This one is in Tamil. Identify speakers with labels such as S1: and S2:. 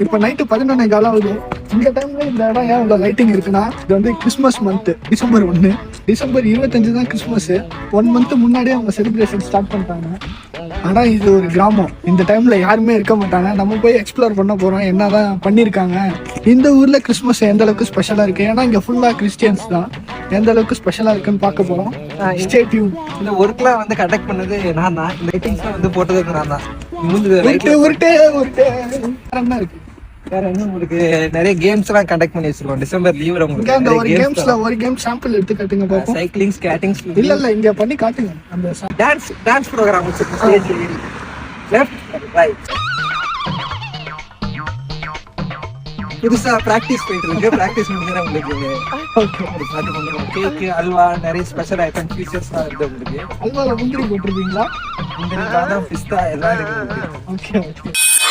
S1: இப்ப நைட்டு 11 ஆகுது. இந்த டைம்ல இந்த இடம் ஏன் இவ்வளவு லைட்டிங் இருக்குன்னா, இது வந்து கிறிஸ்மஸ் மந்த், டிசம்பர் 1. டிசம்பர் 25 தான் கிறிஸ்மஸ். 1 மந்த் முன்னாடியே அவங்க செலிப்ரேஷன் ஸ்டார்ட் பண்ணிட்டாங்க. ஆனா இது ஒரு கிராமம், இந்த டைம்ல யாருமே இருக்க மாட்டாங்க. நம்ம போய் எக்ஸ்ப்ளோர் பண்ண போறோம் என்னதான் பண்ணிருக்காங்க, இந்த ஊர்ல கிறிஸ்மஸ் எந்த அளவுக்கு ஸ்பெஷலா இருக்கு. ஏன்னா இங்க ஃபுல்லா கிறிஸ்டியன்ஸ் தான். எந்த அளவுக்கு ஸ்பெஷலா இருக்குன்னு பார்க்க போறோம். Stay tune.
S2: இந்த ஒர்க்லாம் வந்து கண்டக்ட் பண்ணது நான் தான். லைட்டிங்ஸ்லாம் வந்து போட்டது நான் தான்.
S1: உருட்டே என்ன இருக்கு
S2: வேற என்ன, உங்களுக்கு நிறைய கேம்ஸ் எல்லாம் கண்டக்ட் பண்ணி வச்சிருக்கோம். டிசம்பர் லீவ்ல உங்களுக்கு
S1: அந்த ஒரு கேம்ஸ்ல ஒரு கேம் சாம்பிள் எடுத்து காட்டுங்க பாப்போம்.
S2: Cycling, skating.
S1: இல்ல இங்க பண்ணி காட்டுங்க. அந்த
S2: டான்ஸ் ப்ரோகிராம் வச்சிருக்கோம். Stage left right. புதுசா பிராக்டிஸ் போயிட்டு இருக்கு. பிராக்டிஸ் முடிஞ்சா உங்களுக்கு கேக், அல்வா, நிறைய ஸ்பெஷல் ஐட்டம் ஃபீச்சர்ஸ்லாம் இருக்கு. உங்களுக்கு
S1: அல்வால முந்திரி போட்டிருக்கீங்களா?
S2: முந்திரி, பாதாம், பிஸ்தா எல்லாம் இருக்கு.
S1: ஓகே.